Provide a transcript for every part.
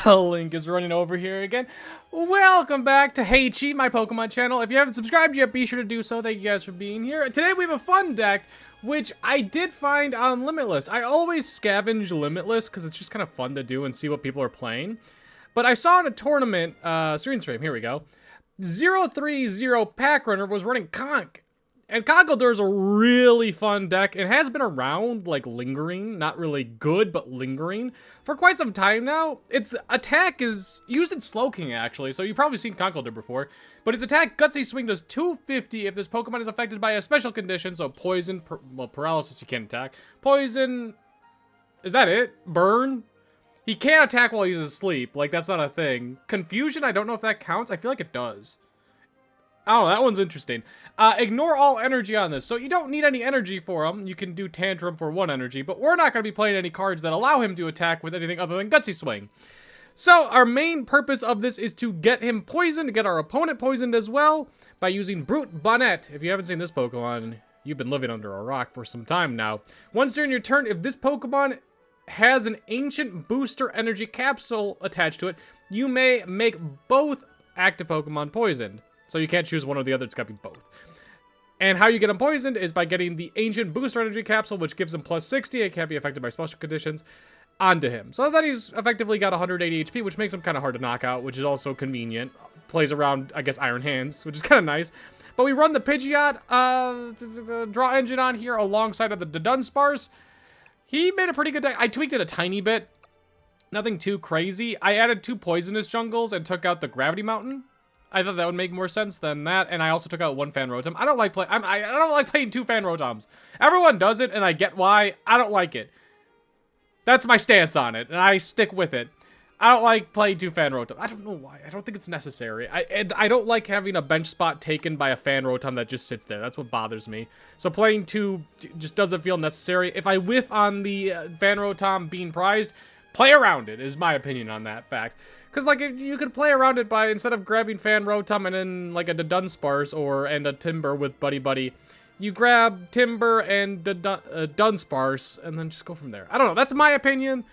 Link is running over here again. Welcome back to Haychie, my Pokemon channel. If you haven't subscribed yet, be sure to do so. Thank you guys for being here. Today we have a fun deck, which I did find on Limitless. I always scavenge Limitless because it's just kind of fun to do and see what people are playing. But I saw in a tournament, stream, here we go, 030 Pack Runner was running Conk. And Conkeldurr is a really fun deck. It has been around, like, lingering. Not really good, but lingering. For quite some time now. Its attack is used in Slowking, actually. So you've probably seen Conkeldurr before. But its attack, Gutsy Swing, does 250 if this Pokemon is affected by a special condition. So Poison, well, Paralysis you can't attack. Poison, is that it? Burn? He can't attack while he's asleep. Like, that's not a thing. Confusion, I don't know if that counts. I feel like it does. Oh, that one's interesting. Ignore all energy on this. So you don't need any energy for him. You can do Tantrum for 1 energy, but we're not going to be playing any cards that allow him to attack with anything other than Gutsy Swing. So our main purpose of this is to get him poisoned, to get our opponent poisoned as well, by using Brute Bonnet. If you haven't seen this Pokemon, you've been living under a rock for some time now. Once during your turn, if this Pokemon has an Ancient Booster Energy Capsule attached to it, you may make both active Pokemon poisoned. So you can't choose one or the other, it's gotta be both. And how you get him poisoned is by getting the Ancient Booster Energy Capsule, which gives him plus 60, it can't be affected by special conditions, onto him. So then he's effectively got 180 HP, which makes him kind of hard to knock out, which is also convenient. Plays around, I guess, Iron Hands, which is kind of nice. But we run the Pidgeot draw engine on here alongside of the Dunsparce. He made a pretty good deck. I tweaked it a tiny bit. Nothing too crazy. I added 2 Poisonous Jungles and took out the Gravity Mountain. I thought that would make more sense than that, and I also took out 1 Fan Rotom. I don't like playing 2 Fan Rotoms. Everyone does it, and I get why. I don't like it. That's my stance on it, and I stick with it. I don't like playing 2 Fan Rotom. I don't know why. I don't think it's necessary. I don't like having a bench spot taken by a Fan Rotom that just sits there. That's what bothers me. So playing 2 just doesn't feel necessary. If I whiff on the Fan Rotom being prized, play around it, is my opinion on that fact. Because, like, if you could play around it by, instead of grabbing Fan Rotom and then, like, a Dudunsparce and a Timburr with Buddy-Buddy, you grab Timburr and Dunsparce and then just go from there. I don't know. That's my opinion.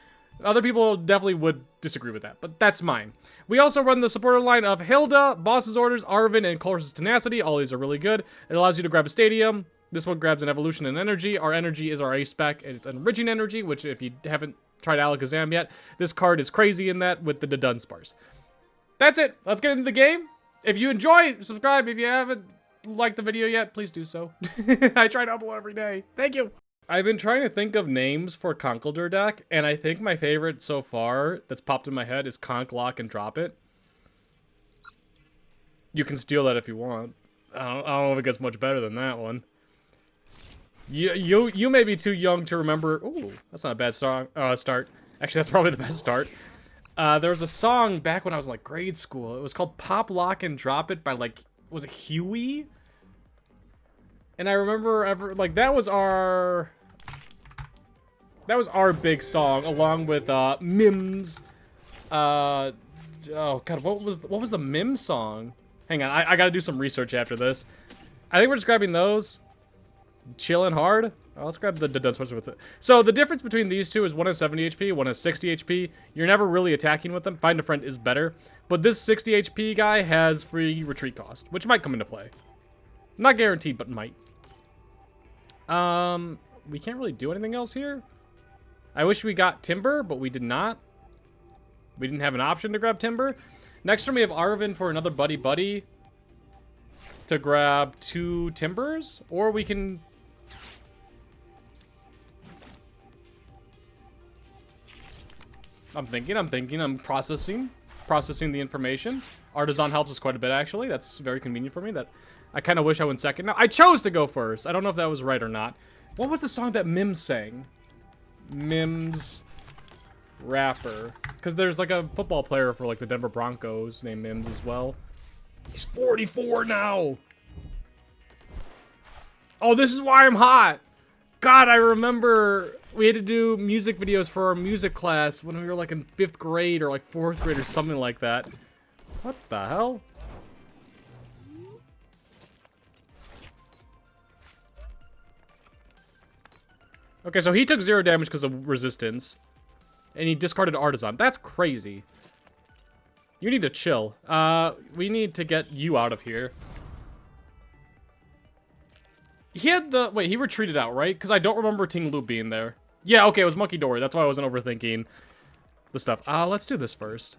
Other people definitely would disagree with that, but that's mine. We also run the supporter line of Hilda, Boss's Orders, Arven, and Colress Tenacity. All these are really good. It allows you to grab a Stadium. This one grabs an Evolution and Energy. Our Energy is our Ace spec, and it's Enriching Energy, which if you haven't tried Alakazam yet, this card is crazy in that with the Dunsparce. That's it. Let's get into the game. If you enjoy, subscribe. If you haven't liked the video yet, please do so. I try to upload every day. Thank you. I've been trying to think of names for Conkeldurr deck, and I think my favorite so far that's popped in my head is Conk, Lock, and Drop It. You can steal that if you want. I don't know if it gets much better than that one. You may be too young to remember. Ooh, that's not a bad start. Actually, that's probably the best start. There was a song back when I was in, like, grade school. It was called Pop, Lock, and Drop It by, like, was it Huey? And I remember that was our big song along with Mims. Oh god, what was the Mims song? Hang on, I gotta do some research after this. I think we're just grabbing those. Chilling hard. Oh, let's grab the Dunsparce with it. So the difference between these two is one has 70 HP, one has 60 HP. You're never really attacking with them. Find a Friend is better. But this 60 HP guy has free retreat cost, which might come into play. Not guaranteed, but might. We can't really do anything else here. I wish we got Timburr, but we did not. We didn't have an option to grab Timburr. Next turn we have Arven for another Buddy-Buddy to grab 2 Timburrs, or we can... I'm thinking, I'm processing the information. Artazon helps us quite a bit, actually. That's very convenient for me. That I kind of wish I went second. Now, I chose to go first. I don't know if that was right or not. What was the song that Mims sang? Mims rapper. Because there's, like, a football player for, like, the Denver Broncos named Mims as well. He's 44 now! Oh, this is why I'm hot! God, I remember we had to do music videos for our music class when we were, like, in 5th grade or, like, 4th grade or something like that. What the hell? Okay, so he took 0 damage because of resistance. And he discarded Artazon. That's crazy. You need to chill. We need to get you out of here. He had the... Wait, he retreated out, right? Because I don't remember Tinglu being there. Yeah, okay, it was Monkey Dory. That's why I wasn't overthinking the stuff. Let's do this first.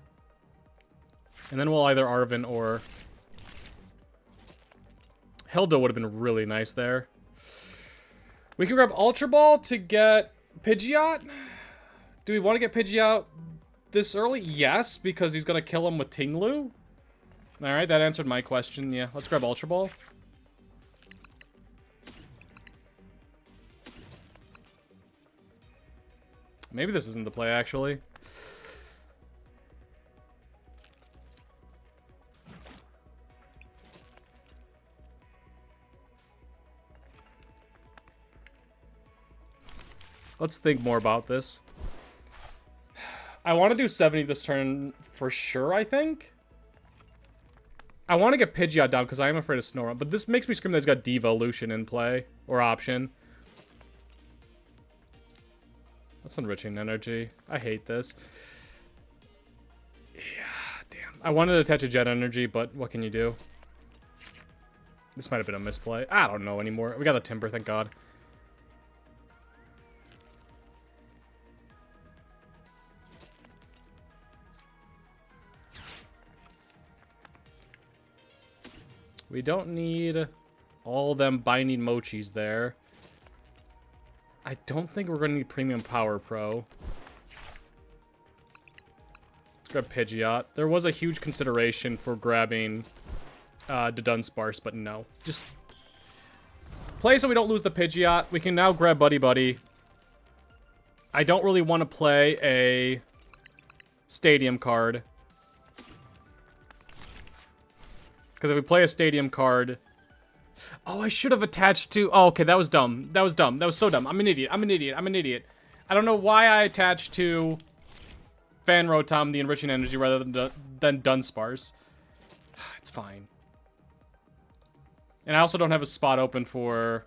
And then we'll either Arven or... Hilda would have been really nice there. We can grab Ultra Ball to get Pidgeot. Do we want to get Pidgeot this early? Yes, because he's going to kill him with Tinglu. Alright, that answered my question. Yeah, let's grab Ultra Ball. Maybe this isn't the play, actually. Let's think more about this. I want to do 70 this turn for sure, I think. I want to get Pidgeot down because I am afraid of Snorunt, but this makes me scream that he's got Devolution in play, or option. That's Enriching Energy. I hate this. Yeah, damn. I wanted to attach a Jet Energy, but what can you do? This might have been a misplay. I don't know anymore. We got the Timburr, thank God. We don't need all them Binding Mochis there. I don't think we're going to need Premium Power Pro. Let's grab Pidgeot. There was a huge consideration for grabbing Dudunsparce, but no. Just play so we don't lose the Pidgeot. We can now grab Buddy-Buddy. I don't really want to play a Stadium card. Because if we play a Stadium card... Oh, I should have attached to... Oh, okay, that was dumb. That was dumb. That was so dumb. I'm an idiot. I'm an idiot. I'm an idiot. I don't know why I attached to Fan Rotom the Enriching Energy rather than Dunsparce. It's fine. And I also don't have a spot open for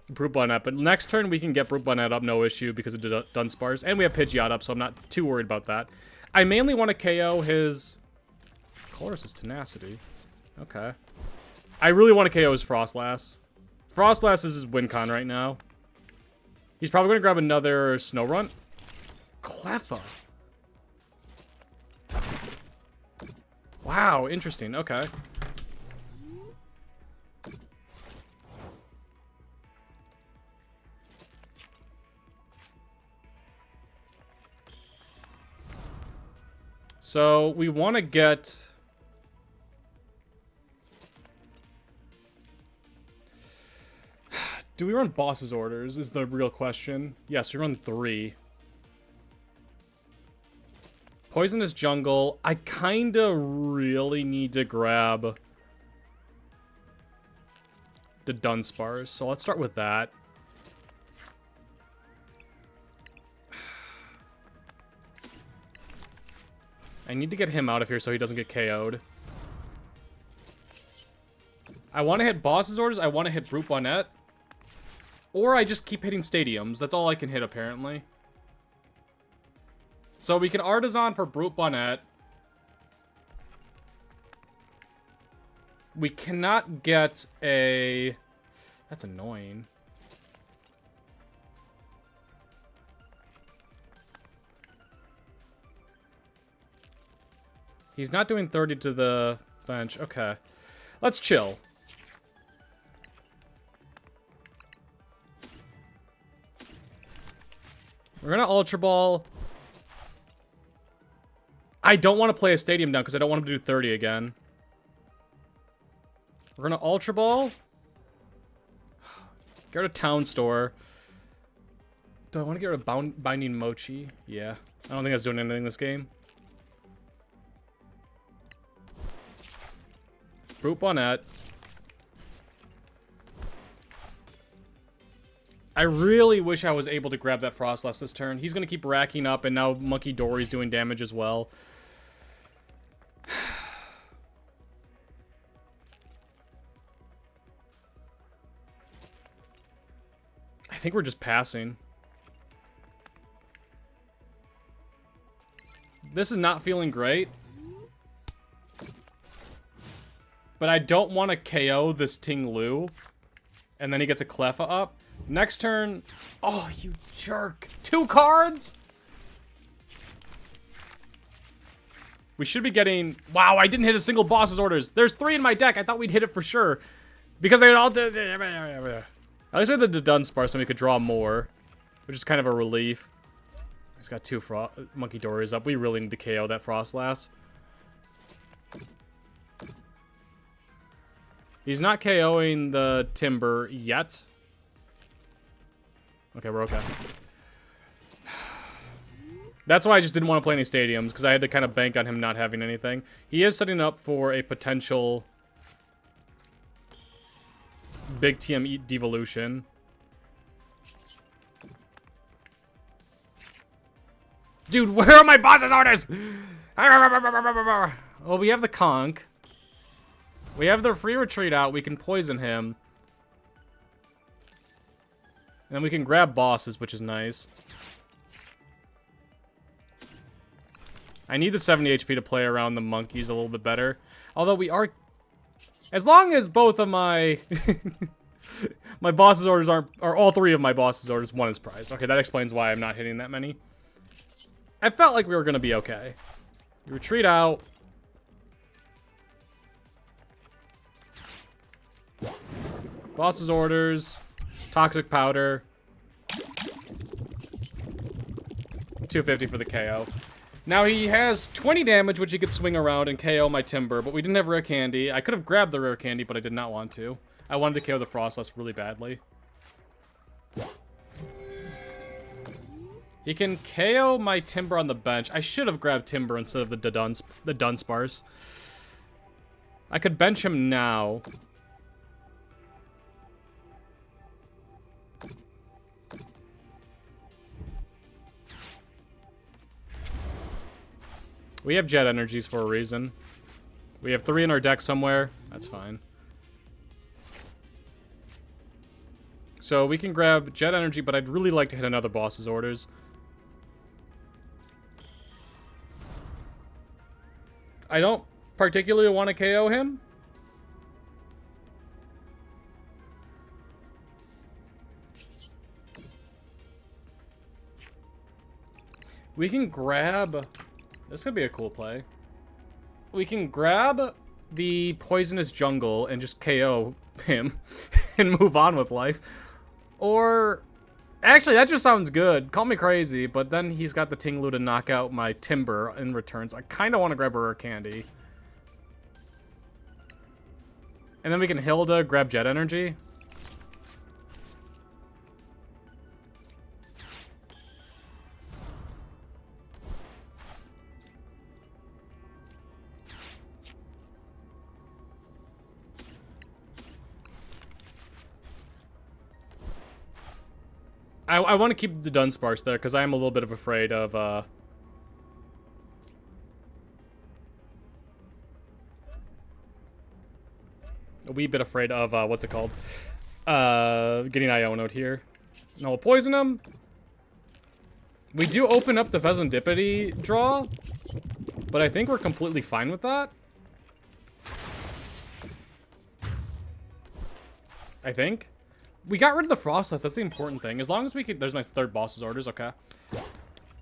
Brute Bonnet. But next turn, we can get Brute Bonnet up, no issue, because of Dunsparce. And we have Pidgeot up, so I'm not too worried about that. I mainly want to KO his... Colress' Tenacity. Okay. I really want to KO his Frostlass. Frostlass is his win con right now. He's probably going to grab another Snorunt. Cleffa. Wow, interesting. Okay. So, we want to get... Do we run boss's orders is the real question. Yes, we run 3. Poisonous Jungle. I kind of really need to grab the Dunsparce. So let's start with that. I need to get him out of here so he doesn't get KO'd. I want to hit boss's orders. I want to hit Brute Bonnet. Or I just keep hitting stadiums. That's all I can hit, apparently. So we can Artazon for Brute Bonnet. We cannot get a... That's annoying. He's not doing 30 to the bench. Okay. Let's chill. We're gonna Ultra Ball. I don't want to play a Stadium down because I don't want him to do 30 again. We're gonna Ultra Ball. Go to Town Store. Do I want to get rid of Binding Mochi? Yeah. I don't think that's doing anything this game. Brute Bonnet. I really wish I was able to grab that Frostlass this turn. He's going to keep racking up, and now Monkey Dory's doing damage as well. I think we're just passing. This is not feeling great. But I don't want to KO this Ting Lu. And then he gets a Cleffa up. Next turn... Oh, you jerk. 2 cards? We should be getting... Wow, I didn't hit a single boss's orders. There's 3 in my deck. I thought we'd hit it for sure. Because they would all do... At least we had the Dunsparce so we could draw more. Which is kind of a relief. He's got 2 Monkey Dories up. We really need to KO that Frostlass. He's not KOing the Timburr yet. Okay, we're okay. That's why I just didn't want to play any stadiums, because I had to kind of bank on him not having anything. He is setting up for a potential big TM devolution. Dude, where are my boss's orders? Well, we have the Conk. We have the free retreat out. We can poison him. And then we can grab bosses, which is nice. I need the 70 HP to play around the monkeys a little bit better. Although we are... As long as both of my... my boss's orders aren't... Or all 3 of my boss's orders, 1 is prized. Okay, that explains why I'm not hitting that many. I felt like we were going to be okay. We retreat out. Boss's orders. Toxic Powder. 250 for the KO. Now he has 20 damage, which he could swing around and KO my Timburr, but we didn't have Rare Candy. I could have grabbed the Rare Candy, but I did not want to. I wanted to KO the Frostlass really badly. He can KO my Timburr on the bench. I should have grabbed Timburr instead of the Dunsparce. I could bench him now. We have Jet Energies for a reason. We have 3 in our deck somewhere. That's fine. So we can grab Jet Energy, but I'd really like to hit another boss's orders. I don't particularly want to KO him. We can grab... This could be a cool play. We can grab the Poisonous Jungle and just KO him and move on with life. Or... Actually, that just sounds good. Call me crazy, but then he's got the Ting Lu to knock out my Timburr in return. So I kind of want to grab a Rare Candy. And then we can Hilda, grab Jet Energy. I want to keep the Dunsparce there, because I am a little bit of afraid of, a wee bit afraid of, what's it called? Getting Iono'd here. No, we'll poison him. We do open up the Pheasantipity draw, but I think we're completely fine with that. I think. We got rid of the Frostlass, that's the important thing. As long as we could... There's my 3rd boss's orders, okay.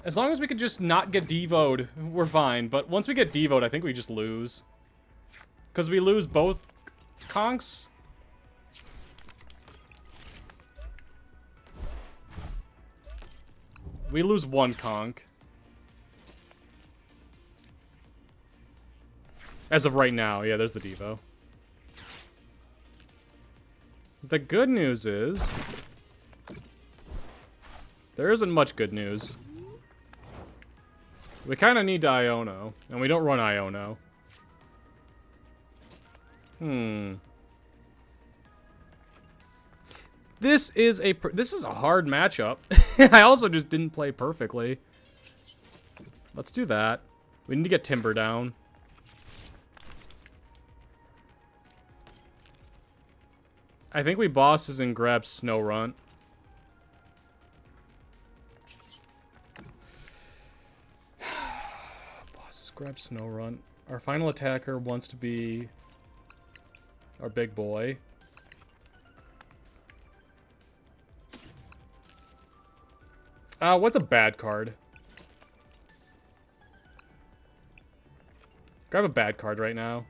As long as we could just not get devoed, we're fine. But once we get devoed, I think we just lose. Because we lose both Conks. We lose 1 Conk. As of right now, yeah, there's the Devo. The good news is... There isn't much good news. We kind of need to Iono, and we don't run Iono. This is a hard matchup. I also just didn't play perfectly. Let's do that. We need to get Timburr down. I think we bosses and grab Snorunt. grab Snorunt. Our final attacker wants to be our big boy. What's a bad card? Grab a bad card right now.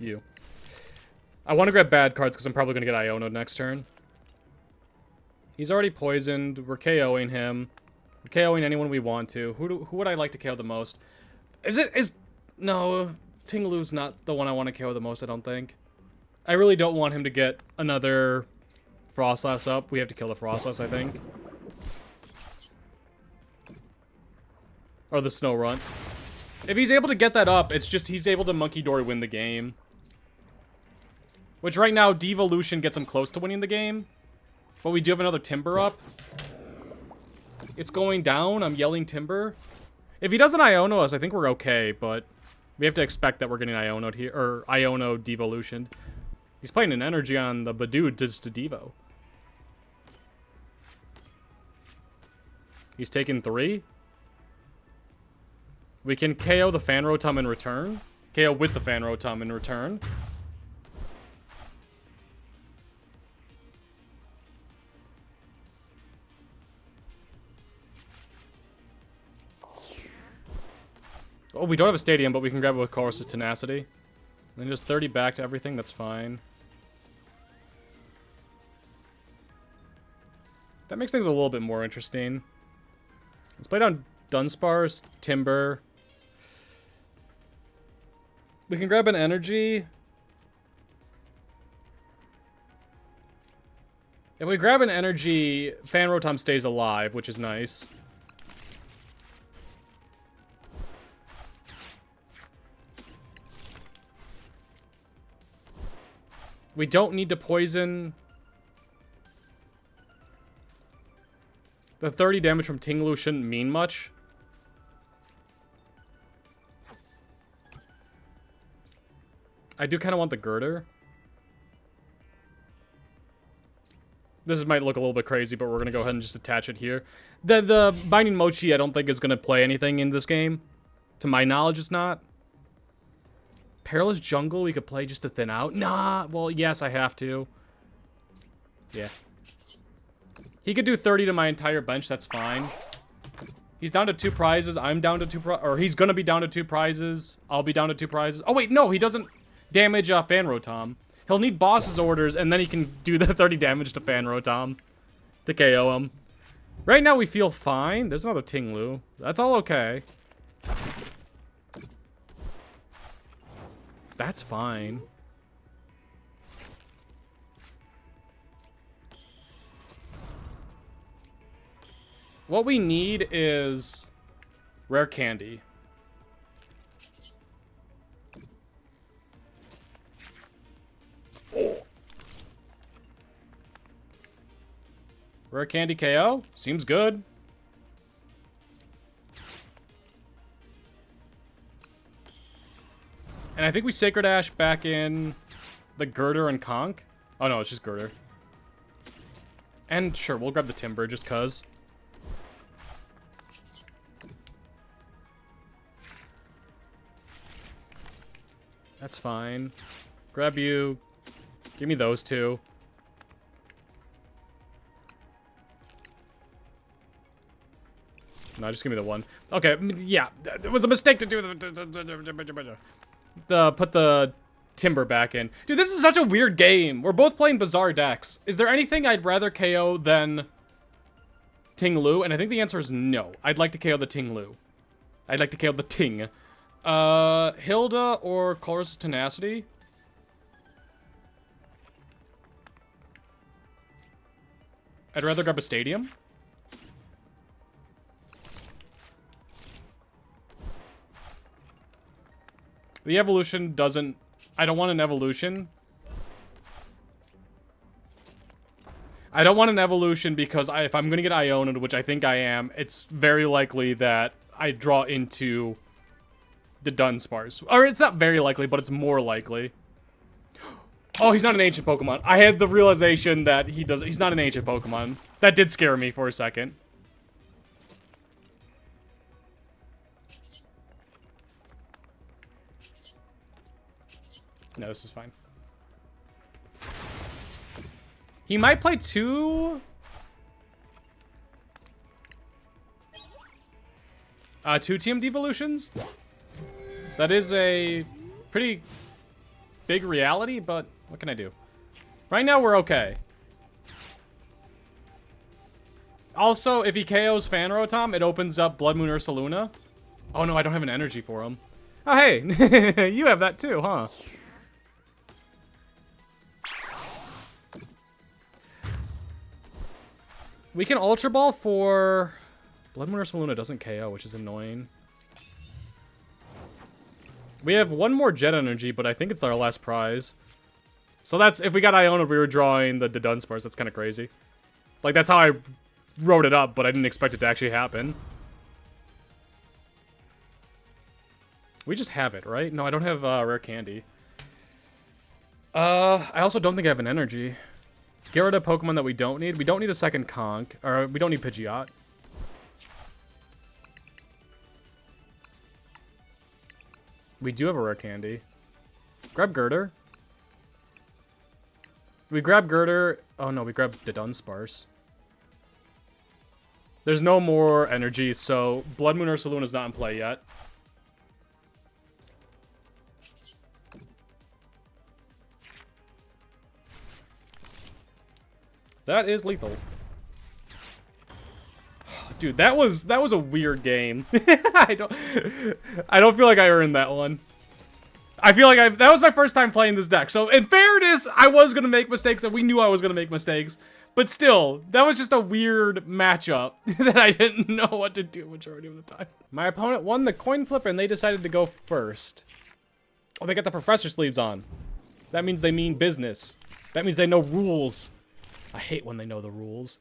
You. I want to grab bad cards because I'm probably going to get Iono next turn. He's already poisoned. We're KOing him. We're KOing anyone we want to. Who would I like to KO the most? No, Tinglu's not the one I want to KO the most, I don't think. I really don't want him to get another Frostlass up. We have to kill the Frostlass, I think. Or the Snorunt. If he's able to get that up, it's just he's able to Monkey Dory win the game. Which right now, Devolution gets him close to winning the game. But we do have another Timburr up. It's going down. I'm yelling Timburr. If he doesn't Iono us, I think we're okay, but we have to expect that we're getting Iono'd here, or Iono Devolutioned. He's playing an energy on the Badoo just to Devo. He's taking 3. We can KO the Fan Rotom in return. KO with the Fan Rotom in return. Oh, we don't have a stadium, but we can grab it with Colress's Tenacity. And then just 30 back to everything, that's fine. That makes things a little bit more interesting. Let's play down Dunsparce, Timburr. We can grab an energy. If we grab an energy, Fan Rotom stays alive, which is nice. We don't need to poison. The 30 damage from Tinglu shouldn't mean much. I do kind of want the Gurdurr. This might look a little bit crazy, but we're going to go ahead and just attach it here. The Binding Mochi, I don't think is going to play anything in this game. To my knowledge, it's not. Perilous Jungle, we could play just to thin out. Nah, well, yes, I have to. Yeah. He could do 30 to my entire bench, that's fine. He's down to 2 prizes, I'm down to 2 prizes, or he's gonna be down to 2 prizes. I'll be down to 2 prizes. Oh, wait, no, he doesn't damage Fan Rotom. He'll need boss's orders, and then he can do the 30 damage to Fan Rotom to KO him. Right now, we feel fine. There's another Tinglu. That's all okay. That's fine. What we need is Rare Candy. Rare Candy KO? Seems good. And I think we Sacred Ash back in the Gurdurr and Conk. Oh no, it's just Gurdurr. And sure, we'll grab the Timburr just cuz. That's fine. Grab you. Give me those 2. No, just give me the 1. Okay, yeah. It was a mistake to do put the Timburr back in. Dude, this is such a weird game. We're both playing bizarre decks. Is there anything I'd rather KO than Tinglu? And I think the answer is no. I'd like to KO the Tinglu. I'd like to KO the Ting. Hilda or Colress's Tenacity? I'd rather grab a stadium. The evolution doesn't... I don't want an evolution. I don't want an evolution because if I'm going to get Iono'd, which I think I am, it's very likely that I draw into the Dunsparce. Or it's not very likely, but it's more likely. Oh, he's not an ancient Pokemon. I had the realization that he's not an ancient Pokemon. That did scare me for a second. No, this is fine. He might play two TM devolutions. That is a pretty big reality, but what can I do? Right now, we're okay. Also, if he KOs Fan Rotom, it opens up Bloodmoon Ursaluna. Oh no, I don't have an energy for him. Oh hey, you have that too, huh? We can Ultra Ball for... Bloodmoon Ursaluna doesn't KO, which is annoying. We have one more Jet Energy, but I think it's our last prize. So that's... If we got Iona, we were drawing the Dunsparce. That's kind of crazy. Like, that's how I wrote it up, but I didn't expect it to actually happen. We just have it, right? No, I don't have Rare Candy. I also don't think I have an energy. Get rid of Pokemon that we don't need. We don't need a second Conk. Or we don't need Pidgeot. We do have a Rare Candy. Grab Gurdurr. We grab Gurdurr. Oh no, we grab the Dunsparce. There's no more energy, so Bloodmoon Ursaluna is not in play yet. That is lethal. Dude, that was a weird game. I don't feel like I earned that one. I feel like that was my first time playing this deck. So in fairness, I was gonna make mistakes, and we knew I was gonna make mistakes. But still, that was just a weird matchup that I didn't know what to do majority of the time. My opponent won the coin flip, and they decided to go first. Oh, they got the professor sleeves on. That means they mean business. That means they know rules. I hate when they know the rules.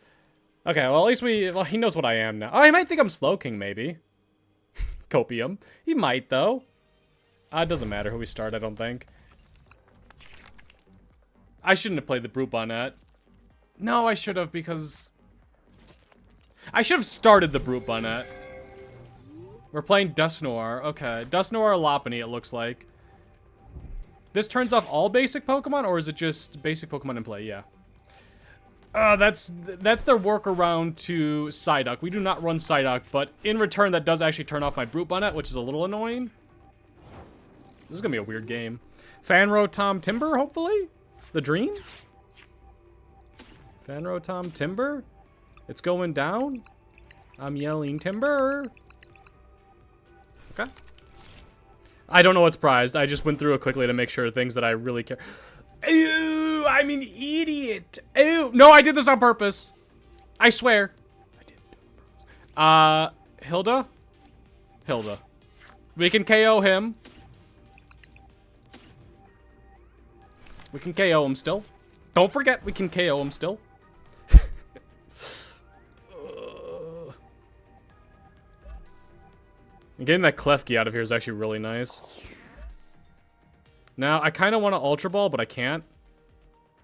Okay, well, at least well, he knows what I am now. Oh, he might think I'm Slowking, maybe. Copium. He might, though. It doesn't matter who we start, I don't think. I shouldn't have played the Brute Bonnet. No, I should have, because... I should have started the Brute Bonnet. We're playing Dusknoir. Okay, Dusknoir Lopunny, it looks like. This turns off all basic Pokemon, or is it just basic Pokemon in play? Yeah. That's their workaround to Psyduck. We do not run Psyduck, but in return, that does actually turn off my Brute Bonnet, which is a little annoying. This is gonna be a weird game. Fan Rotom Timburr, hopefully? The Dream? Fan Rotom Timburr? It's going down? I'm yelling Timburr. Okay. I don't know what's prized. I just went through it quickly to make sure things that I really care. Ew, I'm an idiot. Ew. No, I did this on purpose. I swear. I didn't do it on purpose. Hilda? Hilda. We can KO him. We can KO him still. Don't forget, we can KO him still. And getting that Klefki out of here is actually really nice. Now, I kind of want to Ultra Ball, but I can't.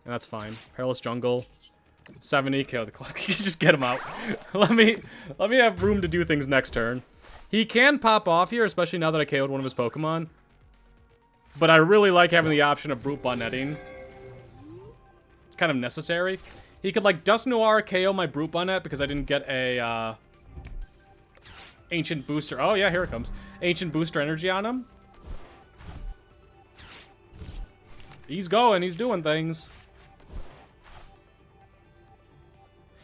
And that's fine. Perilous Jungle. 70, KO the Klefki. Just get him out. let me have room to do things next turn. He can pop off here, especially now that I KO'd one of his Pokemon. But I really like having the option of Brute Bonnetting. It's kind of necessary. He could, like, Dusknoir KO my Brute Bonnet because I didn't get a, Ancient Booster. Oh, yeah, here it comes. Ancient Booster Energy on him. He's going. He's doing things.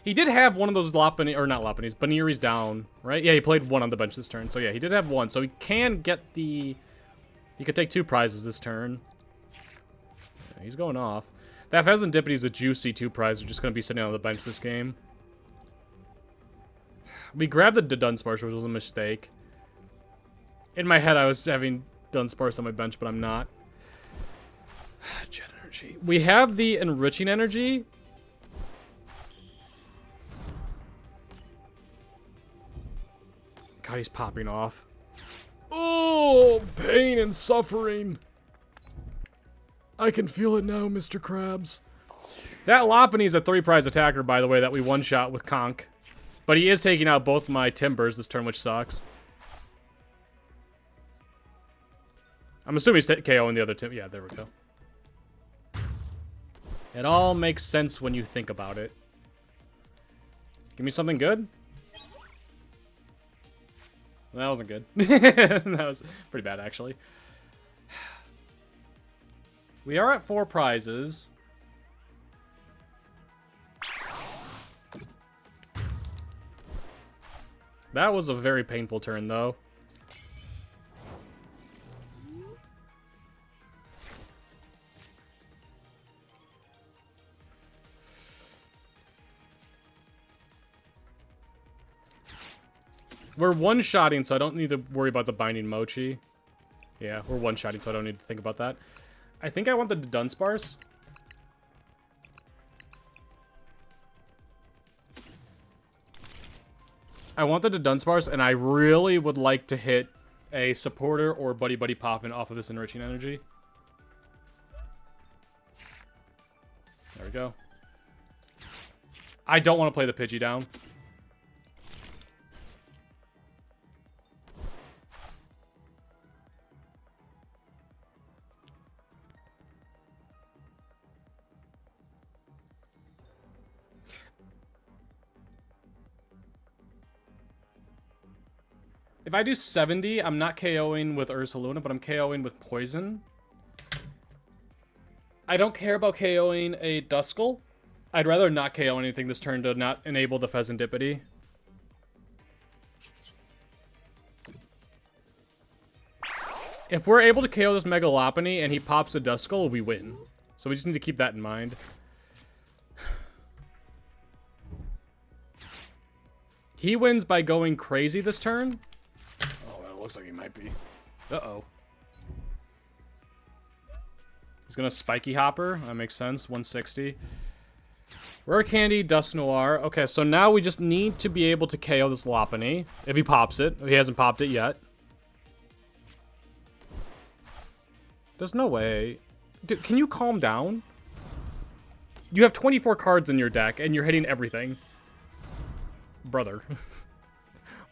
He did have one of those Lopunny, or not Lopunnies, Baniri's down, right? Yeah, he played one on the bench this turn. So, yeah, he did have one. So, he can get the... He could take 2 prizes this turn. Yeah, he's going off. That Pheasantipity is a juicy 2 prize. We're just going to be sitting on the bench this game. We grabbed the Dunsparce, which was a mistake. In my head, I was having Dunsparce on my bench, but I'm not. Jet Energy. We have the Enriching Energy. God, he's popping off. Oh, pain and suffering. I can feel it now, Mr. Krabs. That Lopunny is a 3-prize attacker, by the way, that we one-shot with Conk. But he is taking out both my Timburrs this turn, which sucks. I'm assuming he's KOing the other Tim. Yeah, there we go. It all makes sense when you think about it. Give me something good. That wasn't good. That was pretty bad, actually. We are at 4 prizes. That was a very painful turn, though. We're one-shotting, so I don't need to worry about the Binding Mochi. Yeah, we're one-shotting, so I don't need to think about that. I think I want the Dunsparce. I want the Dunsparce, and I really would like to hit a supporter or Buddy-Buddy Poffin off of this Enriching Energy. There we go. I don't want to play the Pidgey down. If I do 70, I'm not KOing with Ursaluna, but I'm KOing with Poison. I don't care about KOing a Duskull. I'd rather not KO anything this turn to not enable the Pheasantipity. If we're able to KO this Mega Lopunny and he pops a Duskull, we win. So we just need to keep that in mind. He wins by going crazy this turn. Looks like he might be. Uh-oh. He's gonna Spiky Hopper. That makes sense. 160. Rare Candy, Dust Noir. Okay, so now we just need to be able to KO this Lopunny. If he pops it. He hasn't popped it yet. There's no way. Dude, can you calm down? You have 24 cards in your deck, and you're hitting everything. Brother.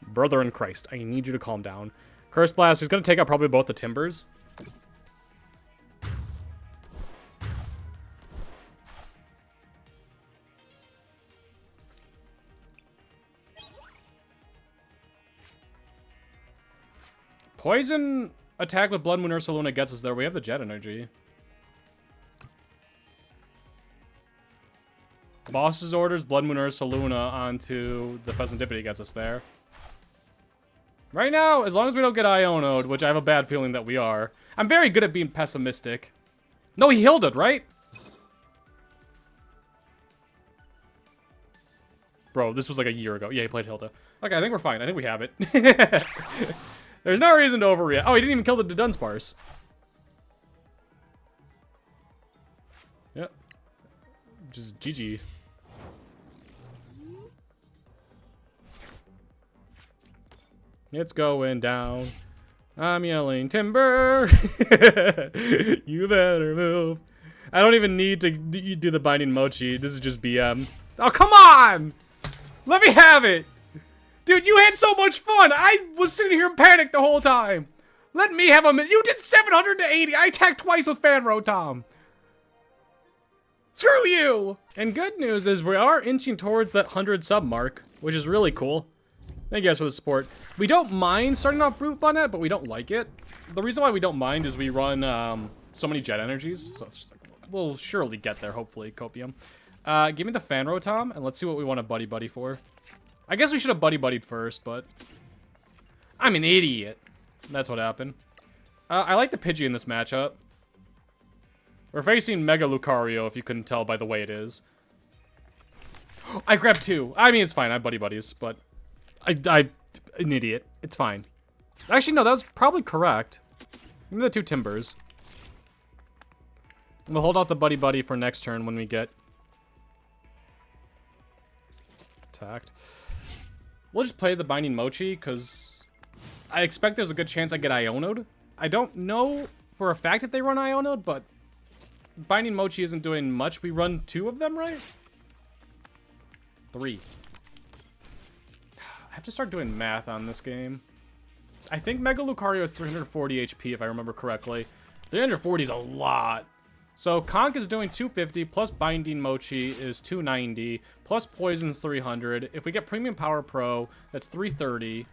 Brother in Christ, I need you to calm down. Curse Blast, he's going to take out probably both the Timburs. Poison attack with Bloodmoon Ursaluna gets us there. We have the Jet Energy. Boss's orders, Bloodmoon Ursaluna onto the Pheasantipity gets us there. Right now, as long as we don't get Iono'd, which I have a bad feeling that we are. I'm very good at being pessimistic. No, he Hilda'd, right? Bro, this was like a year ago. Yeah, he played Hilda. Okay, I think we're fine. I think we have it. There's no reason to overreact. Oh, he didn't even kill the Dunsparce. Yep. Just GG. It's going down. I'm yelling, Timburr! You better move. I don't even need to do the Binding Mochi. This is just BM. Oh, come on! Let me have it! Dude, you had so much fun! I was sitting here in panic the whole time! Let me have a minute. You did 780! I attacked twice with Fan Rotom! Screw you! And good news is we are inching towards that 100 sub mark, which is really cool. Thank you guys for the support. We don't mind starting off Brute Bonnet, but we don't like it. The reason why we don't mind is we run so many Jet Energies, so it's just like, we'll surely get there, hopefully, Copium. Give me the Fan Rotom, and let's see what we want to Buddy-Buddy for. I guess we should have Buddy-Buddied first, but I'm an idiot. That's what happened. I like the Pidgey in this matchup. We're facing Mega Lucario, if you couldn't tell by the way it is. I grabbed 2. I mean, it's fine. I have Buddy-Buddies, but I'm an idiot. It's fine. Actually, no, that was probably correct. Give me the 2 Timburs. We'll hold out the Buddy-Buddy for next turn when we get attacked. We'll just play the Binding Mochi, because I expect there's a good chance I get Iono'd. I don't know for a fact if they run Iono'd, but Binding Mochi isn't doing much. We run 2 of them, right? 3. I have to start doing math on this game. I think Mega Lucario is 340 HP, if I remember correctly. 340 is a lot. So Conk is doing 250, plus Binding Mochi is 290, plus Poison's 300. If we get Premium Power Pro, that's 330.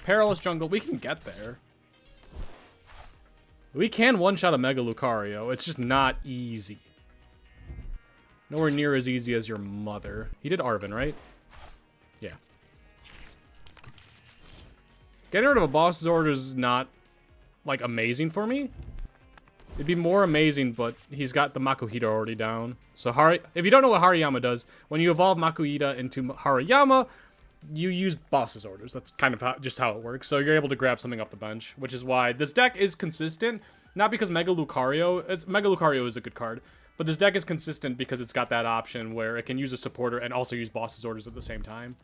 Perilous Jungle, we can get there. We can one-shot a Mega Lucario. It's just not easy. Nowhere near as easy as your mother. He did Arven, right? Yeah. Getting rid of a boss's order is not, like, amazing for me. It'd be more amazing, but he's got the Makuhita already down. So if you don't know what Hariyama does, when you evolve Makuhita into Hariyama, you use boss's orders. That's kind of just how it works. So you're able to grab something off the bench, which is why this deck is consistent. Not because Mega Lucario, Mega Lucario is a good card, but this deck is consistent because it's got that option where it can use a supporter and also use boss's orders at the same time.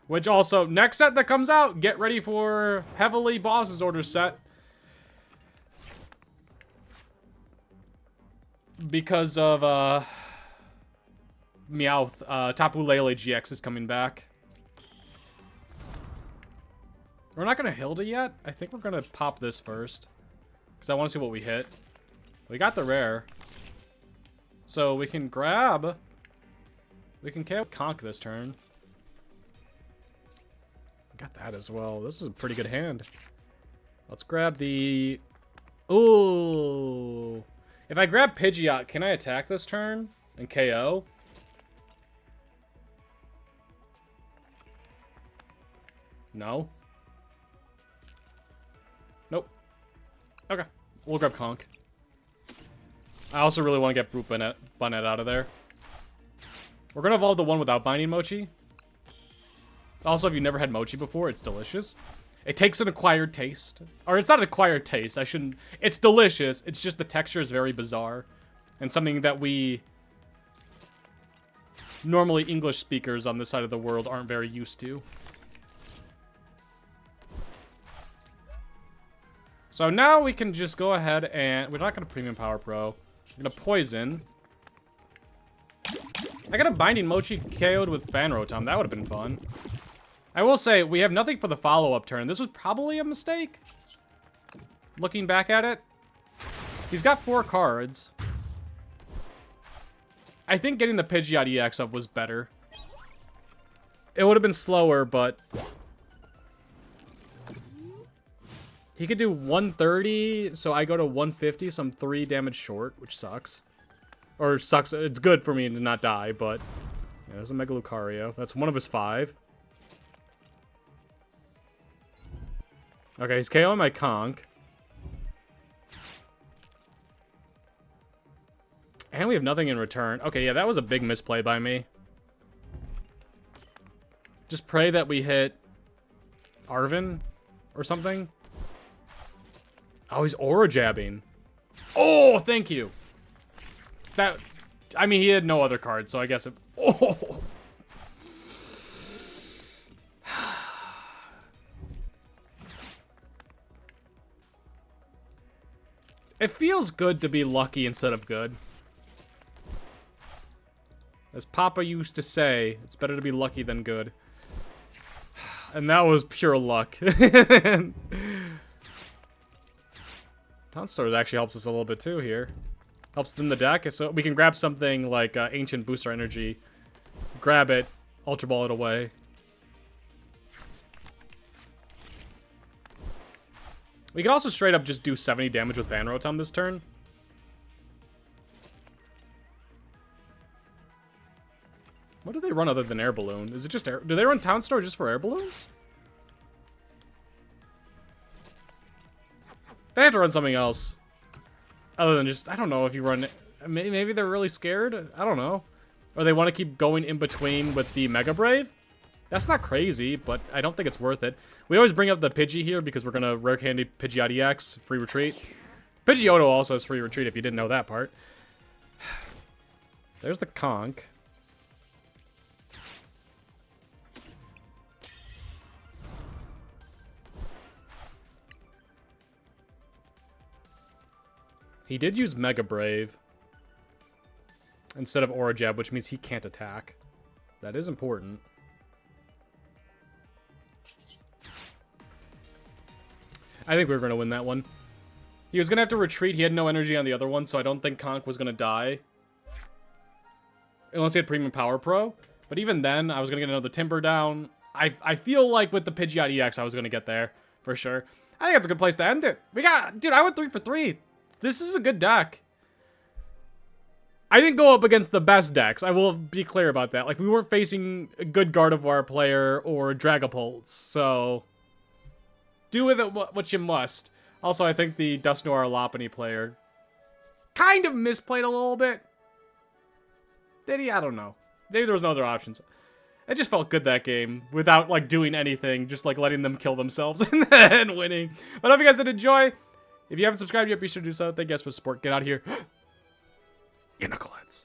Which also, next set that comes out, get ready for heavily boss's orders set. Because of, Meowth, Tapu Lele GX is coming back. We're not going to Hilda yet. I think we're going to pop this first. Because I want to see what we hit. We got the rare. So we can grab... We can KO Conk this turn. Got that as well. This is a pretty good hand. Let's grab the... Ooh... If I grab Pidgeot, can I attack this turn and KO? No. Nope. Okay. We'll grab Conk. I also really want to get Brute Bonnet out of there. We're going to evolve the one without Binding Mochi. Also, if you've never had Mochi before, it's delicious. It takes an acquired taste. Or it's not an acquired taste. It's delicious. It's just the texture is very bizarre. And something that we... normally English speakers on this side of the world aren't very used to. So now we can just go ahead and... We're not going to Premium Power Pro. We're going to Poison. I got a Binding Mochi KO'd with Fan Rotom. That would have been fun. I will say, we have nothing for the follow-up turn. This was probably a mistake. Looking back at it. He's got 4 cards. I think getting the Pidgeot EX up was better. It would have been slower, but... He could do 130, so I go to 150, so I'm 3 damage short, which sucks. Or sucks, it's good for me to not die, but... Yeah, there's a Mega Lucario. That's one of his 5. Okay, he's KOing my Conk. And we have nothing in return. Okay, yeah, that was a big misplay by me. Just pray that we hit Arven or something. Oh, he's Aura Jabbing. Oh, thank you. That, I mean, he had no other cards, so I guess it... Oh! It feels good to be lucky instead of good. As Papa used to say, it's better to be lucky than good. And that was pure luck. Town Store actually helps us a little bit too here. Helps thin the deck, so we can grab something like Ancient Booster Energy. Grab it, Ultra Ball it away. We can also straight up just do 70 damage with Fan Rotom this turn. What do they run other than Air Balloon? Is it just air? Do they run Town Store just for Air Balloons? They have to run something else. Other than just, I don't know if you run... Maybe they're really scared? I don't know. Or they want to keep going in between with the Mega Brave? That's not crazy, but I don't think it's worth it. We always bring up the Pidgey here because we're going to Rare Candy Pidgeot EX, free retreat. Pidgeotto also has free retreat if you didn't know that part. There's the Conk. He did use Mega Brave instead of Aura Jab, which means he can't attack. That is important. I think we're going to win that one. He was going to have to retreat. He had no energy on the other one, so I don't think Conk was going to die. Unless he had Premium Power Pro. But even then, I was going to get another Timburr down. I feel like with the Pidgeot EX, I was going to get there. For sure. I think that's a good place to end it. Dude, I went 3 for 3. This is a good deck. I didn't go up against the best decks. I will be clear about that. Like, we weren't facing a good Gardevoir player or Dragapults. So, do with it what you must. Also, I think the Dusknoir Lopunny player kind of misplayed a little bit. Did he? I don't know. Maybe there was no other options. It just felt good that game without, like, doing anything. Just, like, letting them kill themselves and then winning. But I hope you guys did enjoy. If you haven't subscribed yet, be sure to do so. Thank you guys for the support. Get out of here. Your knuckleheads.